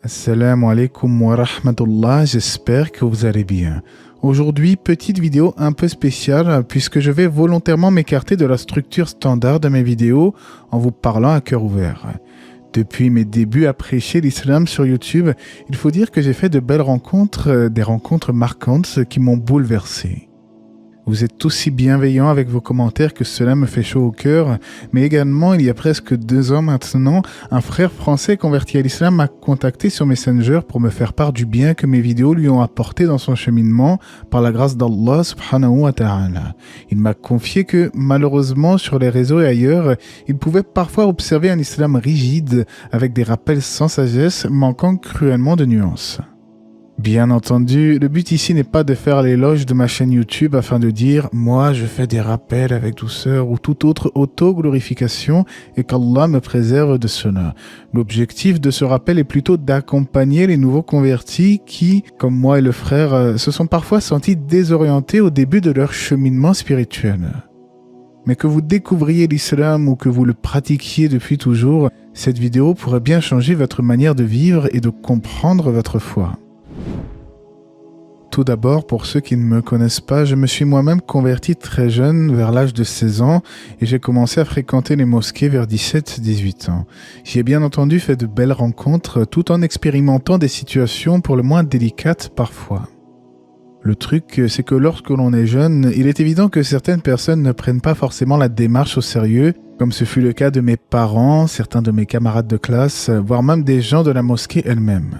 Assalamu alaikum wa rahmatullah, j'espère que vous allez bien. Aujourd'hui, petite vidéo un peu spéciale puisque je vais volontairement m'écarter de la structure standard de mes vidéos en vous parlant à cœur ouvert. Depuis mes débuts à prêcher l'islam sur YouTube, il faut dire que j'ai fait de belles rencontres, des rencontres marquantes qui m'ont bouleversé. Vous êtes tous si bienveillants avec vos commentaires que cela me fait chaud au cœur, mais également, il y a presque 2 ans maintenant, un frère français converti à l'islam m'a contacté sur Messenger pour me faire part du bien que mes vidéos lui ont apporté dans son cheminement par la grâce d'Allah subhanahu wa ta'ala. Il m'a confié que, malheureusement, sur les réseaux et ailleurs, il pouvait parfois observer un islam rigide, avec des rappels sans sagesse, manquant cruellement de nuances. Bien entendu, le but ici n'est pas de faire l'éloge de ma chaîne YouTube afin de dire « moi je fais des rappels avec douceur » ou toute autre auto-glorification et qu'Allah me préserve de cela. L'objectif de ce rappel est plutôt d'accompagner les nouveaux convertis qui, comme moi et le frère, se sont parfois sentis désorientés au début de leur cheminement spirituel. Mais que vous découvriez l'islam ou que vous le pratiquiez depuis toujours, cette vidéo pourrait bien changer votre manière de vivre et de comprendre votre foi. Tout d'abord, pour ceux qui ne me connaissent pas, je me suis moi-même converti très jeune, vers l'âge de 16 ans, et j'ai commencé à fréquenter les mosquées vers 17-18 ans. J'y ai bien entendu fait de belles rencontres, tout en expérimentant des situations pour le moins délicates parfois. Le truc, c'est que lorsque l'on est jeune, il est évident que certaines personnes ne prennent pas forcément la démarche au sérieux, comme ce fut le cas de mes parents, certains de mes camarades de classe, voire même des gens de la mosquée elle-même.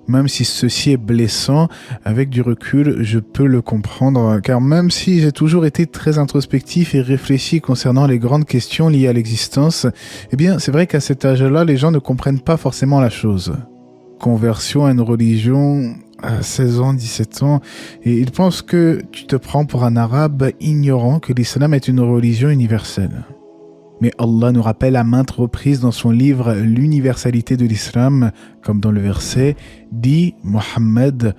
Même si ceci est blessant, avec du recul, je peux le comprendre, car même si j'ai toujours été très introspectif et réfléchi concernant les grandes questions liées à l'existence, eh bien, c'est vrai qu'à cet âge-là, les gens ne comprennent pas forcément la chose. Conversion à une religion à 16 ans, 17 ans, et ils pensent que tu te prends pour un arabe ignorant que l'islam est une religion universelle. Mais Allah nous rappelle à maintes reprises dans son livre l'universalité de l'islam, comme dans le verset « Dis, Mohammed,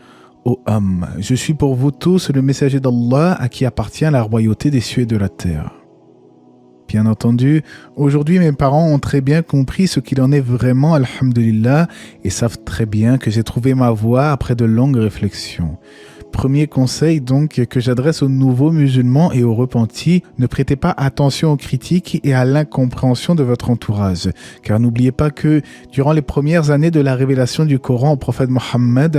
ô homme, je suis pour vous tous le messager d'Allah à qui appartient la royauté des cieux et de la terre. » Bien entendu, aujourd'hui mes parents ont très bien compris ce qu'il en est vraiment, alhamdulillah, et savent très bien que j'ai trouvé ma voie après de longues réflexions. Premier conseil donc que j'adresse aux nouveaux musulmans et aux repentis, ne prêtez pas attention aux critiques et à l'incompréhension de votre entourage. Car n'oubliez pas que durant les premières années de la révélation du Coran au prophète Mohammed,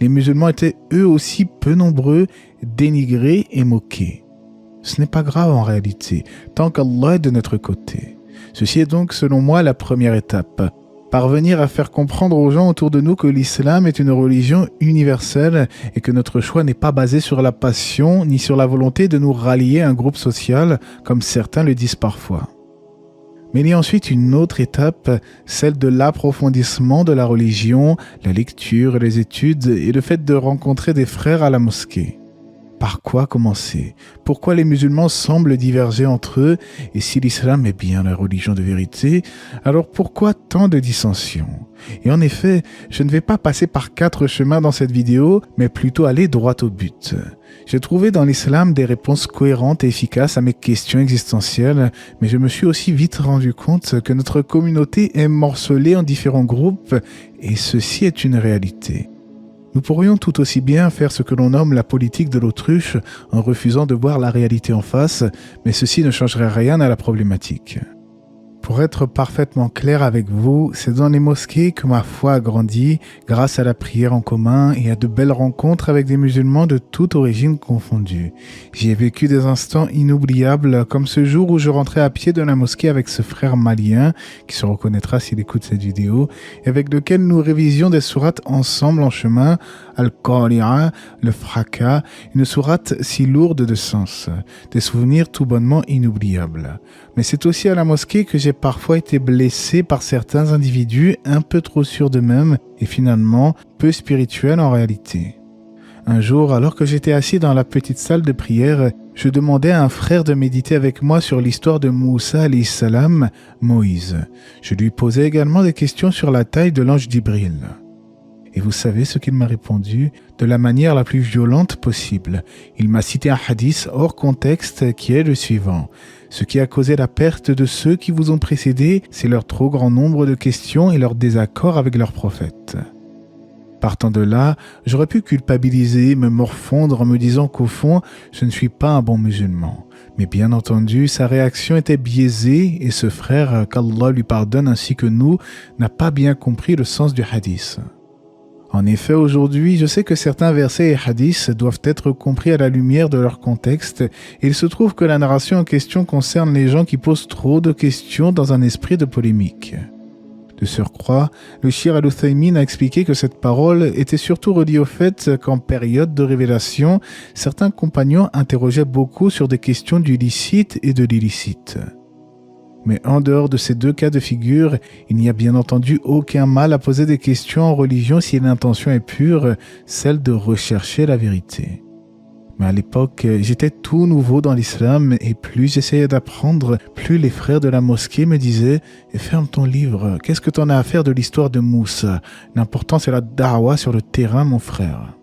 les musulmans étaient eux aussi peu nombreux, dénigrés et moqués. Ce n'est pas grave en réalité, tant qu'Allah est de notre côté. Ceci est donc selon moi la première étape. Parvenir à faire comprendre aux gens autour de nous que l'islam est une religion universelle et que notre choix n'est pas basé sur la passion ni sur la volonté de nous rallier à un groupe social, comme certains le disent parfois. Mais il y a ensuite une autre étape, celle de l'approfondissement de la religion, la lecture, les études et le fait de rencontrer des frères à la mosquée. Par quoi commencer? Pourquoi les musulmans semblent diverger entre eux? Et si l'islam est bien la religion de vérité, alors pourquoi tant de dissensions? Et en effet, je ne vais pas passer par 4 chemins dans cette vidéo, mais plutôt aller droit au but. J'ai trouvé dans l'islam des réponses cohérentes et efficaces à mes questions existentielles, mais je me suis aussi vite rendu compte que notre communauté est morcelée en différents groupes, et ceci est une réalité. Nous pourrions tout aussi bien faire ce que l'on nomme la politique de l'autruche en refusant de voir la réalité en face, mais ceci ne changerait rien à la problématique. Pour être parfaitement clair avec vous, c'est dans les mosquées que ma foi a grandi grâce à la prière en commun et à de belles rencontres avec des musulmans de toute origine confondue. J'y ai vécu des instants inoubliables comme ce jour où je rentrais à pied de la mosquée avec ce frère malien qui se reconnaîtra s'il écoute cette vidéo et avec lequel nous révisions des sourates ensemble en chemin, Al-Qari'a, le fracas, une sourate si lourde de sens, des souvenirs tout bonnement inoubliables. Mais c'est aussi à la mosquée que j'ai parfois été blessé par certains individus un peu trop sûrs d'eux-mêmes et finalement peu spirituels en réalité. Un jour, alors que j'étais assis dans la petite salle de prière, je demandais à un frère de méditer avec moi sur l'histoire de Moussa alayhi salam, Moïse. Je lui posais également des questions sur la taille de l'ange d'Ibril. Et vous savez ce qu'il m'a répondu? De la manière la plus violente possible. Il m'a cité un hadith hors contexte qui est le suivant. Ce qui a causé la perte de ceux qui vous ont précédés, c'est leur trop grand nombre de questions et leur désaccord avec leurs prophètes. Partant de là, j'aurais pu culpabiliser, me morfondre en me disant qu'au fond, je ne suis pas un bon musulman. Mais bien entendu, sa réaction était biaisée et ce frère, qu'Allah lui pardonne ainsi que nous, n'a pas bien compris le sens du hadith. En effet, aujourd'hui, je sais que certains versets et hadiths doivent être compris à la lumière de leur contexte et il se trouve que la narration en question concerne les gens qui posent trop de questions dans un esprit de polémique. De surcroît, le Cheikh Al-Uthaymin a expliqué que cette parole était surtout reliée au fait qu'en période de révélation, certains compagnons interrogeaient beaucoup sur des questions du licite et de l'illicite. Mais en dehors de ces deux cas de figure, il n'y a bien entendu aucun mal à poser des questions en religion si l'intention est pure, celle de rechercher la vérité. Mais à l'époque, j'étais tout nouveau dans l'islam et plus j'essayais d'apprendre, plus les frères de la mosquée me disaient « Ferme ton livre, qu'est-ce que t'en as à faire de l'histoire de Moussa? L'important c'est la da'wa sur le terrain, mon frère. »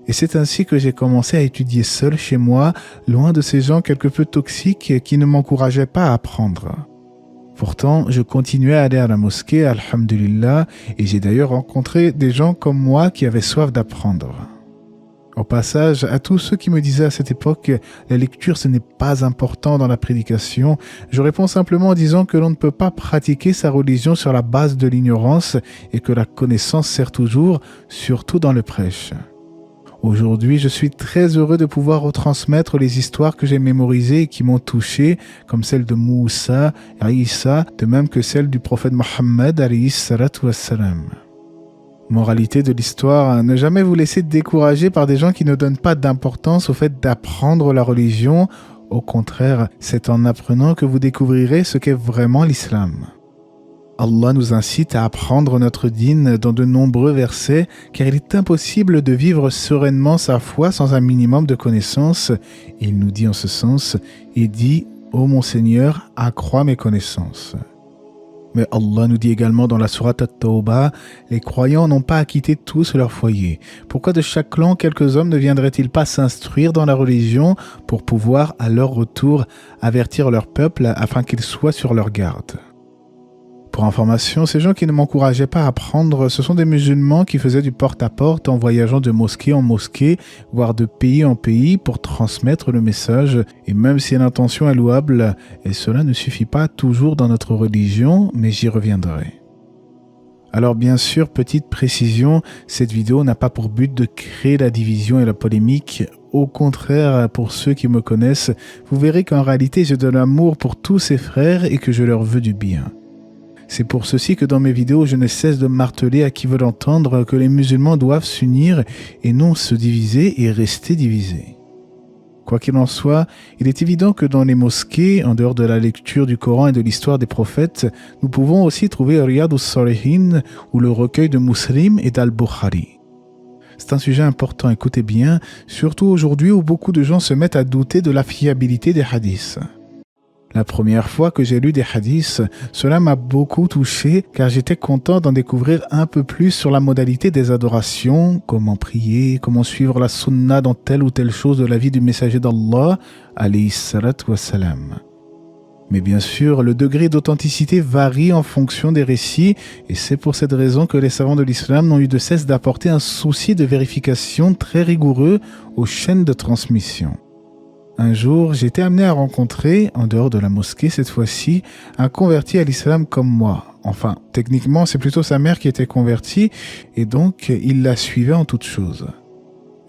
Et c'est ainsi que j'ai commencé à étudier seul chez moi, loin de ces gens quelque peu toxiques qui ne m'encourageaient pas à apprendre. Pourtant, je continuais à aller à la mosquée, alhamdulillah, et j'ai d'ailleurs rencontré des gens comme moi qui avaient soif d'apprendre. Au passage, à tous ceux qui me disaient à cette époque « la lecture ce n'est pas important dans la prédication », je réponds simplement en disant que l'on ne peut pas pratiquer sa religion sur la base de l'ignorance et que la connaissance sert toujours, surtout dans le prêche. Aujourd'hui, je suis très heureux de pouvoir retransmettre les histoires que j'ai mémorisées et qui m'ont touché, comme celle de Moussa, Isa, de même que celle du prophète Mohammed alayhi salatu wassalam. Moralité de l'histoire, ne jamais vous laisser décourager par des gens qui ne donnent pas d'importance au fait d'apprendre la religion. Au contraire, c'est en apprenant que vous découvrirez ce qu'est vraiment l'islam. Allah nous incite à apprendre notre dîn dans de nombreux versets, car il est impossible de vivre sereinement sa foi sans un minimum de connaissances. Il nous dit en ce sens, et dit « Ô mon Seigneur, accrois mes connaissances ». Mais Allah nous dit également dans la sourate At-Tawbah, les croyants n'ont pas à quitter tous leur foyer. Pourquoi de chaque clan quelques hommes ne viendraient-ils pas s'instruire dans la religion pour pouvoir, à leur retour, avertir leur peuple afin qu'ils soient sur leur garde? Pour information, ces gens qui ne m'encourageaient pas à apprendre, ce sont des musulmans qui faisaient du porte-à-porte en voyageant de mosquée en mosquée, voire de pays en pays pour transmettre le message. Et même si l'intention est louable, et cela ne suffit pas toujours dans notre religion, mais j'y reviendrai. Alors bien sûr, petite précision, cette vidéo n'a pas pour but de créer la division et la polémique. Au contraire, pour ceux qui me connaissent, vous verrez qu'en réalité j'ai de l'amour pour tous ces frères et que je leur veux du bien. C'est pour ceci que dans mes vidéos, je ne cesse de marteler à qui veut l'entendre que les musulmans doivent s'unir et non se diviser et rester divisés. Quoi qu'il en soit, il est évident que dans les mosquées, en dehors de la lecture du Coran et de l'histoire des prophètes, nous pouvons aussi trouver Riyad al-Salihin ou le recueil de Muslim et d'Al-Bukhari. C'est un sujet important, écoutez bien, surtout aujourd'hui où beaucoup de gens se mettent à douter de la fiabilité des hadiths. La première fois que j'ai lu des hadiths, cela m'a beaucoup touché car j'étais content d'en découvrir un peu plus sur la modalité des adorations, comment prier, comment suivre la sunna dans telle ou telle chose de la vie du messager d'Allah, alayhi salatu wassalam. Mais bien sûr, le degré d'authenticité varie en fonction des récits et c'est pour cette raison que les savants de l'islam n'ont eu de cesse d'apporter un souci de vérification très rigoureux aux chaînes de transmission. Un jour, j'ai été amené à rencontrer, en dehors de la mosquée cette fois-ci, un converti à l'islam comme moi. Enfin, techniquement, c'est plutôt sa mère qui était convertie et donc il la suivait en toutes choses.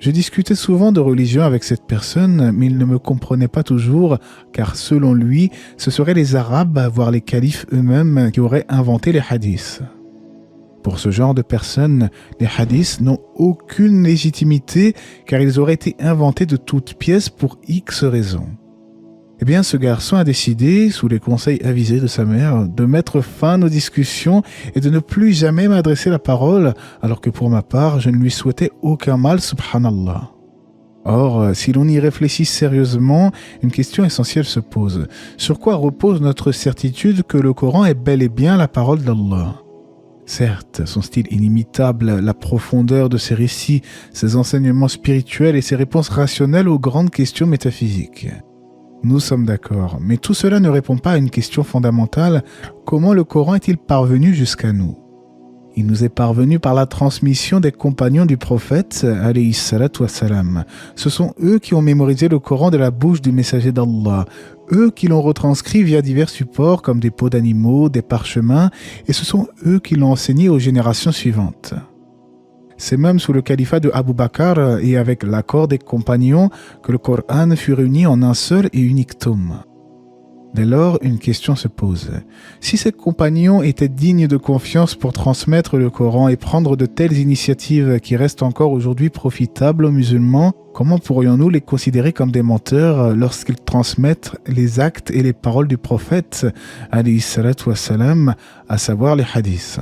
Je discutais souvent de religion avec cette personne, mais il ne me comprenait pas toujours, car selon lui, ce seraient les Arabes, voire les califes eux-mêmes, qui auraient inventé les hadiths. Pour ce genre de personnes, les hadiths n'ont aucune légitimité car ils auraient été inventés de toutes pièces pour X raisons. Eh bien, ce garçon a décidé, sous les conseils avisés de sa mère, de mettre fin à nos discussions et de ne plus jamais m'adresser la parole, alors que pour ma part, je ne lui souhaitais aucun mal, subhanallah. Or, si l'on y réfléchit sérieusement, une question essentielle se pose. Sur quoi repose notre certitude que le Coran est bel et bien la parole d'Allah ? Certes, son style inimitable, la profondeur de ses récits, ses enseignements spirituels et ses réponses rationnelles aux grandes questions métaphysiques. Nous sommes d'accord, mais tout cela ne répond pas à une question fondamentale. Comment le Coran est-il parvenu jusqu'à nous? Il nous est parvenu par la transmission des compagnons du prophète, alayhi salatu wassalam. Ce sont eux qui ont mémorisé le Coran de la bouche du messager d'Allah. Eux qui l'ont retranscrit via divers supports comme des peaux d'animaux, des parchemins, et ce sont eux qui l'ont enseigné aux générations suivantes. C'est même sous le califat de Abu Bakr et avec l'accord des compagnons que le Coran fut réuni en un seul et unique tome. Dès lors, une question se pose. Si ces compagnons étaient dignes de confiance pour transmettre le Coran et prendre de telles initiatives qui restent encore aujourd'hui profitables aux musulmans, comment pourrions-nous les considérer comme des menteurs lorsqu'ils transmettent les actes et les paroles du prophète, alayhi salatu wassalam, à savoir les hadiths?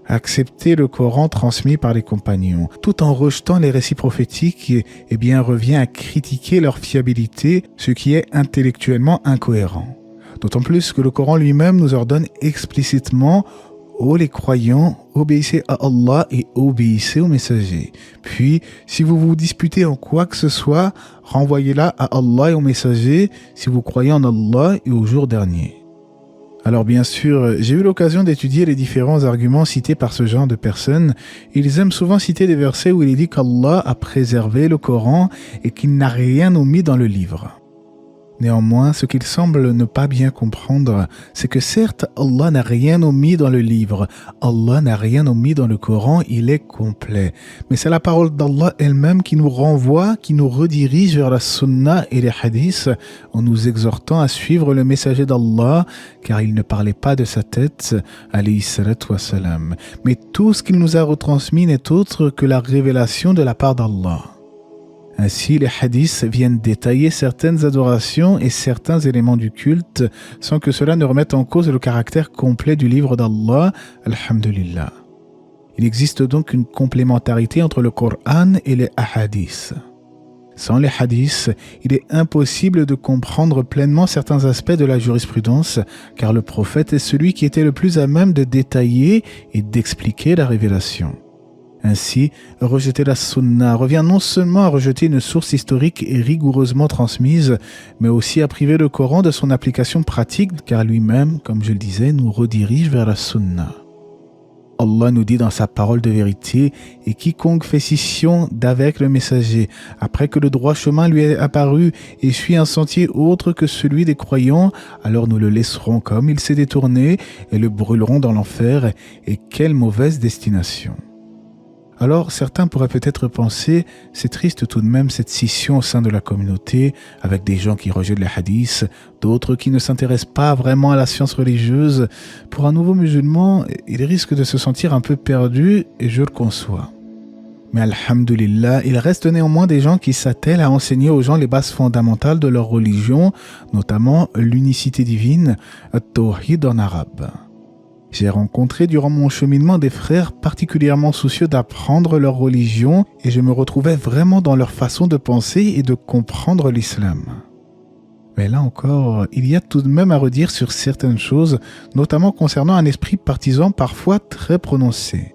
Accepter le Coran transmis par les compagnons, tout en rejetant les récits prophétiques, revient à critiquer leur fiabilité, ce qui est intellectuellement incohérent. D'autant plus que le Coran lui-même nous ordonne explicitement « Ô les croyants, obéissez à Allah et obéissez aux messagers. Puis, si vous vous disputez en quoi que ce soit, renvoyez-la à Allah et aux messagers si vous croyez en Allah et au jour dernier. » Alors bien sûr, j'ai eu l'occasion d'étudier les différents arguments cités par ce genre de personnes. Ils aiment souvent citer des versets où il est dit qu'Allah a préservé le Coran et qu'il n'a rien omis dans le livre. Néanmoins, ce qu'ils semblent ne pas bien comprendre, c'est que certes, Allah n'a rien omis dans le livre, Allah n'a rien omis dans le Coran, il est complet. Mais c'est la parole d'Allah elle-même qui nous renvoie, qui nous redirige vers la sunna et les hadiths, en nous exhortant à suivre le messager d'Allah, car il ne parlait pas de sa tête, alayhi salatu wassalam. Mais tout ce qu'il nous a retransmis n'est autre que la révélation de la part d'Allah. Ainsi, les hadiths viennent détailler certaines adorations et certains éléments du culte sans que cela ne remette en cause le caractère complet du livre d'Allah, alhamdulillah. Il existe donc une complémentarité entre le Coran et les hadiths. Sans les hadiths, il est impossible de comprendre pleinement certains aspects de la jurisprudence, car le prophète est celui qui était le plus à même de détailler et d'expliquer la révélation. Ainsi, rejeter la sunna revient non seulement à rejeter une source historique et rigoureusement transmise, mais aussi à priver le Coran de son application pratique, car lui-même, comme je le disais, nous redirige vers la sunna. Allah nous dit dans sa parole de vérité, « Et quiconque fait scission d'avec le messager, après que le droit chemin lui est apparu et suit un sentier autre que celui des croyants, alors nous le laisserons comme il s'est détourné et le brûlerons dans l'enfer, et quelle mauvaise destination !» Alors, certains pourraient peut-être penser, c'est triste tout de même cette scission au sein de la communauté, avec des gens qui rejettent les hadiths, d'autres qui ne s'intéressent pas vraiment à la science religieuse. Pour un nouveau musulman, il risque de se sentir un peu perdu, et je le conçois. Mais alhamdulillah, il reste néanmoins des gens qui s'attellent à enseigner aux gens les bases fondamentales de leur religion, notamment l'unicité divine, at-tawhid en arabe. J'ai rencontré durant mon cheminement des frères particulièrement soucieux d'apprendre leur religion et je me retrouvais vraiment dans leur façon de penser et de comprendre l'islam. Mais là encore, il y a tout de même à redire sur certaines choses, notamment concernant un esprit partisan parfois très prononcé.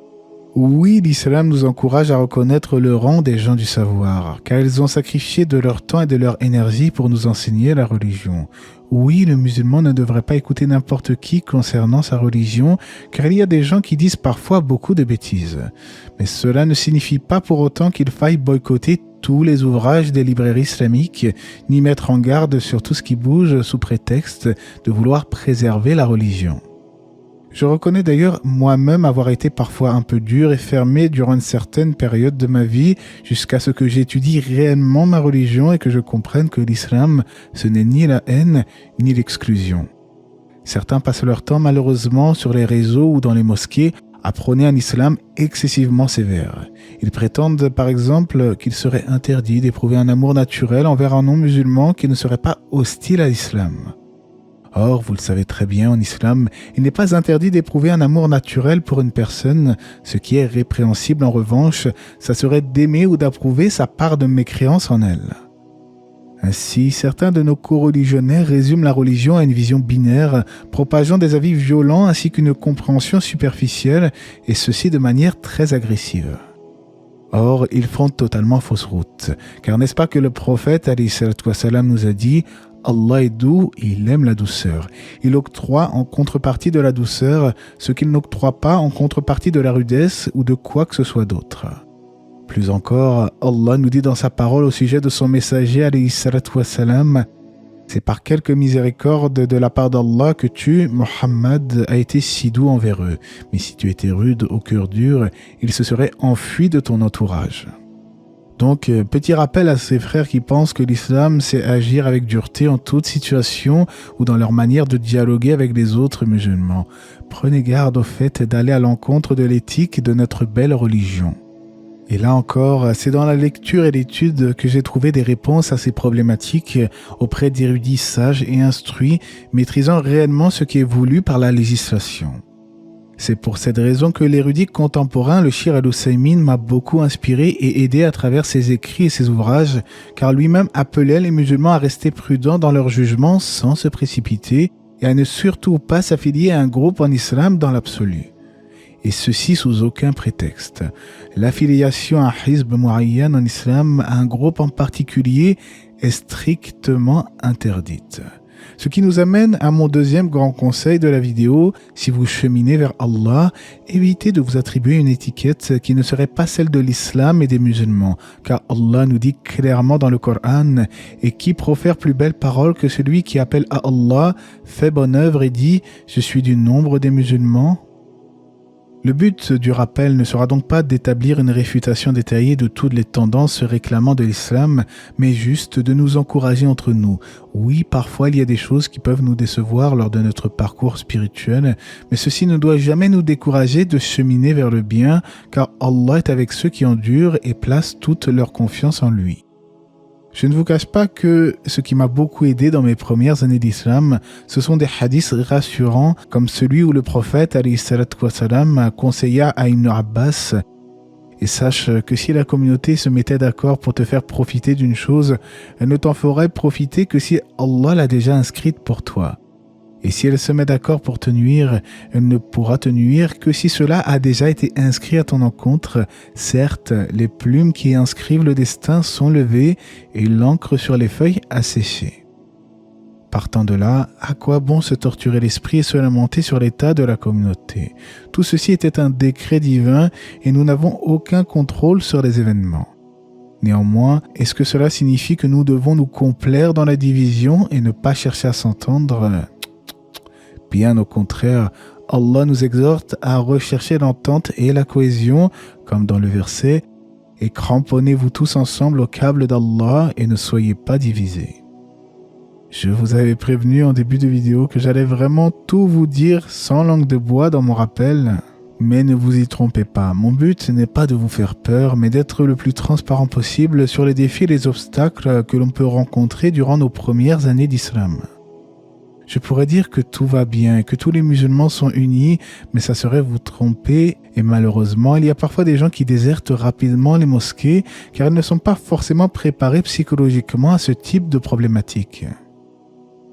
Oui, l'islam nous encourage à reconnaître le rang des gens du savoir, car ils ont sacrifié de leur temps et de leur énergie pour nous enseigner la religion. Oui, le musulman ne devrait pas écouter n'importe qui concernant sa religion, car il y a des gens qui disent parfois beaucoup de bêtises. Mais cela ne signifie pas pour autant qu'il faille boycotter tous les ouvrages des librairies islamiques, ni mettre en garde sur tout ce qui bouge sous prétexte de vouloir préserver la religion. Je reconnais d'ailleurs moi-même avoir été parfois un peu dur et fermé durant une certaine période de ma vie jusqu'à ce que j'étudie réellement ma religion et que je comprenne que l'islam, ce n'est ni la haine ni l'exclusion. Certains passent leur temps malheureusement sur les réseaux ou dans les mosquées à prôner un islam excessivement sévère. Ils prétendent par exemple qu'il serait interdit d'éprouver un amour naturel envers un non-musulman qui ne serait pas hostile à l'islam. Or, vous le savez très bien, en islam, il n'est pas interdit d'éprouver un amour naturel pour une personne. Ce qui est répréhensible en revanche, ça serait d'aimer ou d'approuver sa part de mécréance en elle. Ainsi, certains de nos coreligionnaires résument la religion à une vision binaire, propageant des avis violents ainsi qu'une compréhension superficielle, et ceci de manière très agressive. Or, ils font totalement fausse route, car n'est-ce pas que le prophète alayhi salatu wassalam nous a dit « Allah est doux et il aime la douceur. Il octroie en contrepartie de la douceur ce qu'il n'octroie pas en contrepartie de la rudesse ou de quoi que ce soit d'autre. Plus encore, Allah nous dit dans sa parole au sujet de son messager, alayhi salatu wassalam, c'est par quelque miséricorde de la part d'Allah que tu, Muhammad, as été si doux envers eux. Mais si tu étais rude au cœur dur, ils se seraient enfuis de ton entourage. Donc, petit rappel à ces frères qui pensent que l'islam, c'est agir avec dureté en toute situation ou dans leur manière de dialoguer avec les autres musulmans. Prenez garde au fait d'aller à l'encontre de l'éthique de notre belle religion. Et là encore, c'est dans la lecture et l'étude que j'ai trouvé des réponses à ces problématiques auprès d'érudits sages et instruits, maîtrisant réellement ce qui est voulu par la législation. C'est pour cette raison que l'érudit contemporain, le Cheikh Al-Ousaymin, m'a beaucoup inspiré et aidé à travers ses écrits et ses ouvrages, car lui-même appelait les musulmans à rester prudents dans leur jugement sans se précipiter et à ne surtout pas s'affilier à un groupe en islam dans l'absolu. Et ceci sous aucun prétexte. L'affiliation à Hizb Mu'ayyan en islam, à un groupe en particulier, est strictement interdite. Ce qui nous amène à mon deuxième grand conseil de la vidéo. Si vous cheminez vers Allah, évitez de vous attribuer une étiquette qui ne serait pas celle de l'islam et des musulmans, car Allah nous dit clairement dans le Coran, et qui profère plus belle parole que celui qui appelle à Allah, fait bonne œuvre et dit « Je suis du nombre des musulmans ». Le but du rappel ne sera donc pas d'établir une réfutation détaillée de toutes les tendances se réclamant de l'islam, mais juste de nous encourager entre nous. Oui, parfois il y a des choses qui peuvent nous décevoir lors de notre parcours spirituel, mais ceci ne doit jamais nous décourager de cheminer vers le bien, car Allah est avec ceux qui endurent et placent toute leur confiance en lui. Je ne vous cache pas que ce qui m'a beaucoup aidé dans mes premières années d'islam, ce sont des hadiths rassurants comme celui où le prophète alayhi salatu wassalam conseilla à Ibn Abbas « Et sache que si la communauté se mettait d'accord pour te faire profiter d'une chose, elle ne t'en ferait profiter que si Allah l'a déjà inscrite pour toi. Et si elle se met d'accord pour te nuire, elle ne pourra te nuire que si cela a déjà été inscrit à ton encontre. Certes, les plumes qui inscrivent le destin sont levées et l'encre sur les feuilles a séché. Partant de là, à quoi bon se torturer l'esprit et se lamenter sur l'état de la communauté? Tout ceci était un décret divin et nous n'avons aucun contrôle sur les événements. Néanmoins, est-ce que cela signifie que nous devons nous complaire dans la division et ne pas chercher à s'entendre? Bien au contraire, Allah nous exhorte à rechercher l'entente et la cohésion, comme dans le verset « Et cramponnez-vous tous ensemble au câble d'Allah et ne soyez pas divisés ». Je vous avais prévenu en début de vidéo que j'allais vraiment tout vous dire sans langue de bois dans mon rappel, mais ne vous y trompez pas. Mon but n'est pas de vous faire peur, mais d'être le plus transparent possible sur les défis et les obstacles que l'on peut rencontrer durant nos premières années d'islam. Je pourrais dire que tout va bien et que tous les musulmans sont unis, mais ça serait vous tromper et malheureusement, il y a parfois des gens qui désertent rapidement les mosquées car ils ne sont pas forcément préparés psychologiquement à ce type de problématique.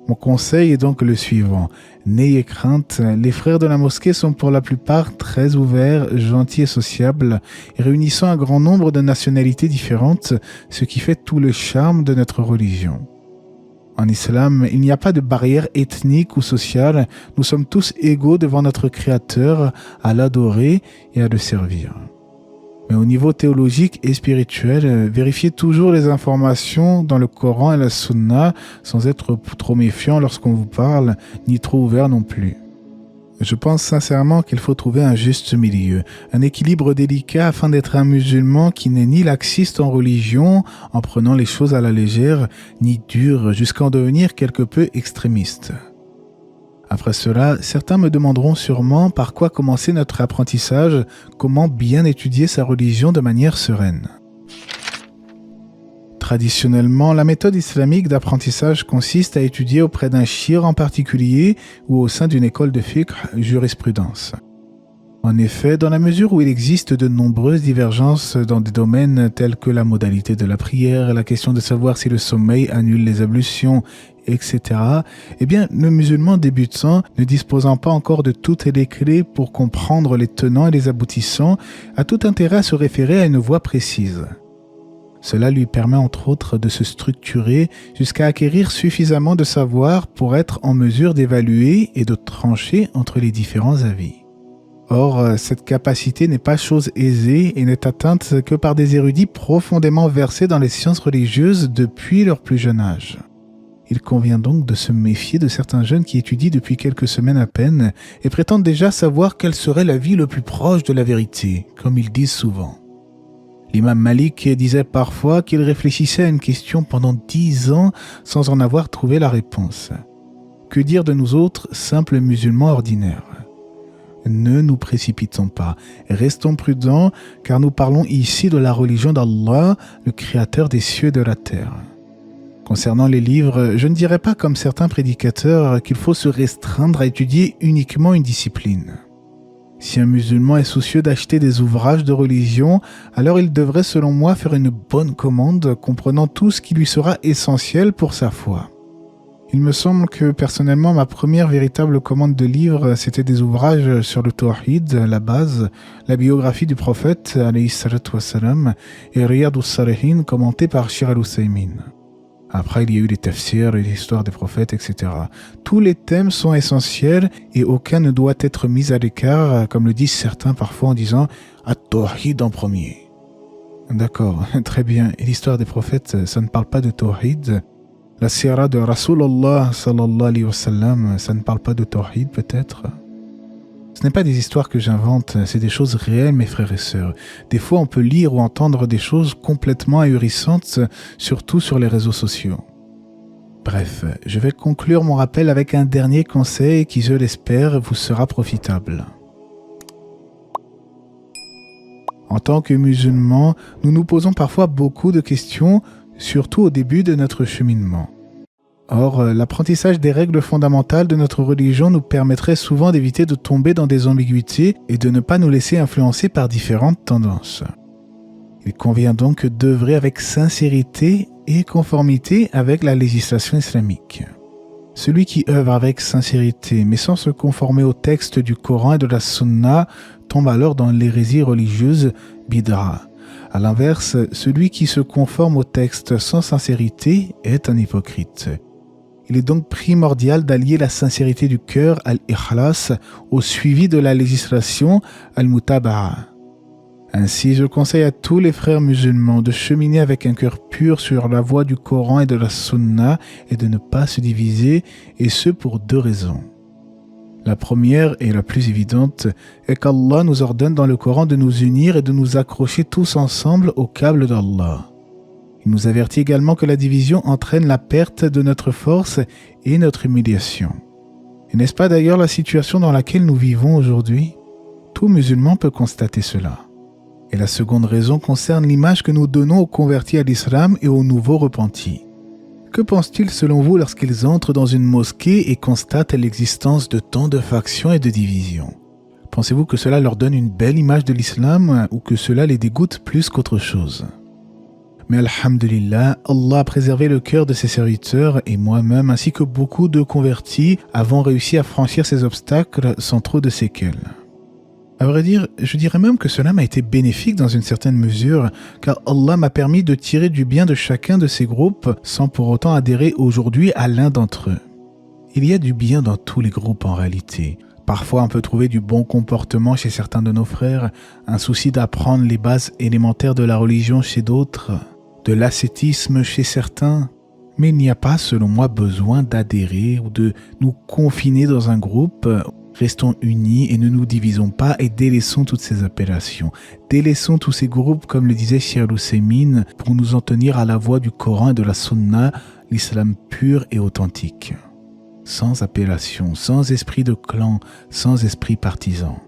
Mon conseil est donc le suivant. N'ayez crainte, les frères de la mosquée sont pour la plupart très ouverts, gentils et sociables, réunissant un grand nombre de nationalités différentes, ce qui fait tout le charme de notre religion. En islam, il n'y a pas de barrière ethnique ou sociale, nous sommes tous égaux devant notre Créateur, à l'adorer et à le servir. Mais au niveau théologique et spirituel, vérifiez toujours les informations dans le Coran et la Sunna sans être trop méfiant lorsqu'on vous parle, ni trop ouvert non plus. Je pense sincèrement qu'il faut trouver un juste milieu, un équilibre délicat afin d'être un musulman qui n'est ni laxiste en religion, en prenant les choses à la légère, ni dur jusqu'à en devenir quelque peu extrémiste. Après cela, certains me demanderont sûrement par quoi commencer notre apprentissage, comment bien étudier sa religion de manière sereine. Traditionnellement, la méthode islamique d'apprentissage consiste à étudier auprès d'un shir en particulier ou au sein d'une école de fiqh, jurisprudence. En effet, dans la mesure où il existe de nombreuses divergences dans des domaines tels que la modalité de la prière, la question de savoir si le sommeil annule les ablutions, etc., eh bien, le musulman débutant, ne disposant pas encore de toutes les clés pour comprendre les tenants et les aboutissants, a tout intérêt à se référer à une voie précise. Cela lui permet entre autres de se structurer jusqu'à acquérir suffisamment de savoir pour être en mesure d'évaluer et de trancher entre les différents avis. Or, cette capacité n'est pas chose aisée et n'est atteinte que par des érudits profondément versés dans les sciences religieuses depuis leur plus jeune âge. Il convient donc de se méfier de certains jeunes qui étudient depuis quelques semaines à peine et prétendent déjà savoir quel serait l'avis le plus proche de la vérité, comme ils disent souvent. L'imam Malik disait parfois qu'il réfléchissait à une question pendant 10 ans sans en avoir trouvé la réponse. Que dire de nous autres, simples musulmans ordinaires ? Ne nous précipitons pas, restons prudents car nous parlons ici de la religion d'Allah, le créateur des cieux et de la terre. Concernant les livres, je ne dirais pas comme certains prédicateurs qu'il faut se restreindre à étudier uniquement une discipline. Si un musulman est soucieux d'acheter des ouvrages de religion, alors il devrait selon moi faire une bonne commande comprenant tout ce qui lui sera essentiel pour sa foi. Il me semble que personnellement ma première véritable commande de livres c'était des ouvrages sur le Tawhid, la base, la biographie du prophète alayhi salatu wassalam et Riyad al-Salihin commenté par Sheikh al-Uthaymin. Après, il y a eu les tafsirs et l'histoire des prophètes, etc. Tous les thèmes sont essentiels et aucun ne doit être mis à l'écart, comme le disent certains parfois en disant « At-Tawhid en premier ». D'accord, très bien. Et l'histoire des prophètes, ça ne parle pas de Tawhid. La sira de Rasulullah sallallahu alayhi wa sallam, ça ne parle pas de Tawhid peut-être. Ce n'est pas des histoires que j'invente, c'est des choses réelles, mes frères et sœurs. Des fois, on peut lire ou entendre des choses complètement ahurissantes, surtout sur les réseaux sociaux. Bref, je vais conclure mon rappel avec un dernier conseil qui, je l'espère, vous sera profitable. En tant que musulmans, nous nous posons parfois beaucoup de questions, surtout au début de notre cheminement. Or, l'apprentissage des règles fondamentales de notre religion nous permettrait souvent d'éviter de tomber dans des ambiguïtés et de ne pas nous laisser influencer par différentes tendances. Il convient donc d'œuvrer avec sincérité et conformité avec la législation islamique. Celui qui œuvre avec sincérité mais sans se conformer au texte du Coran et de la Sunna tombe alors dans l'hérésie religieuse bid'a. A l'inverse, celui qui se conforme au texte sans sincérité est un hypocrite. Il est donc primordial d'allier la sincérité du cœur, al-ikhlas, au suivi de la législation, al-mutaba'a. Ainsi, je conseille à tous les frères musulmans de cheminer avec un cœur pur sur la voie du Coran et de la Sunna et de ne pas se diviser, et ce pour 2 raisons. La première et la plus évidente est qu'Allah nous ordonne dans le Coran de nous unir et de nous accrocher tous ensemble au câble d'Allah. Il nous avertit également que la division entraîne la perte de notre force et notre humiliation. Et n'est-ce pas d'ailleurs la situation dans laquelle nous vivons aujourd'hui ? Tout musulman peut constater cela. Et la seconde raison concerne l'image que nous donnons aux convertis à l'islam et aux nouveaux repentis. Que pensent-ils selon vous lorsqu'ils entrent dans une mosquée et constatent l'existence de tant de factions et de divisions ? Pensez-vous que cela leur donne une belle image de l'islam ou que cela les dégoûte plus qu'autre chose ? Mais alhamdulillah, Allah a préservé le cœur de ses serviteurs et moi-même ainsi que beaucoup de convertis avons réussi à franchir ces obstacles sans trop de séquelles. À vrai dire, je dirais même que cela m'a été bénéfique dans une certaine mesure, car Allah m'a permis de tirer du bien de chacun de ces groupes sans pour autant adhérer aujourd'hui à l'un d'entre eux. Il y a du bien dans tous les groupes en réalité. Parfois, on peut trouver du bon comportement chez certains de nos frères, un souci d'apprendre les bases élémentaires de la religion chez d'autres, de l'ascétisme chez certains. Mais il n'y a pas, selon moi, besoin d'adhérer ou de nous confiner dans un groupe. Restons unis et ne nous divisons pas et délaissons toutes ces appellations. Délaissons tous ces groupes, comme le disait Sheikh al-Uthaymin, pour nous en tenir à la voie du Coran et de la Sunna, l'islam pur et authentique. Sans appellation, sans esprit de clan, sans esprit partisan.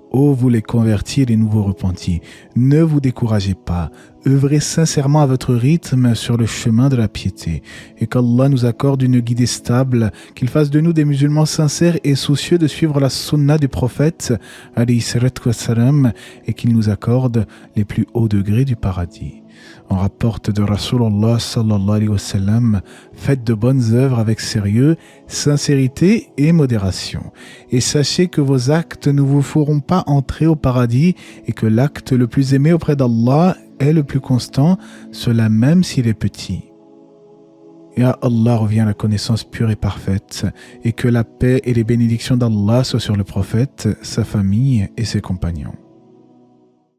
Ô vous les convertis et les nouveaux repentis, ne vous découragez pas, œuvrez sincèrement à votre rythme sur le chemin de la piété, et qu'Allah nous accorde une guidée stable, qu'il fasse de nous des musulmans sincères et soucieux de suivre la sunna du prophète, alayhi salatu wassalam, et qu'il nous accorde les plus hauts degrés du paradis. On rapporte de Rasulullah sallallahu alayhi wa sallam, faites de bonnes œuvres avec sérieux, sincérité et modération. Et sachez que vos actes ne vous feront pas entrer au paradis et que l'acte le plus aimé auprès d'Allah est le plus constant, cela même s'il est petit. Et à Allah revient la connaissance pure et parfaite, et que la paix et les bénédictions d'Allah soient sur le prophète, sa famille et ses compagnons.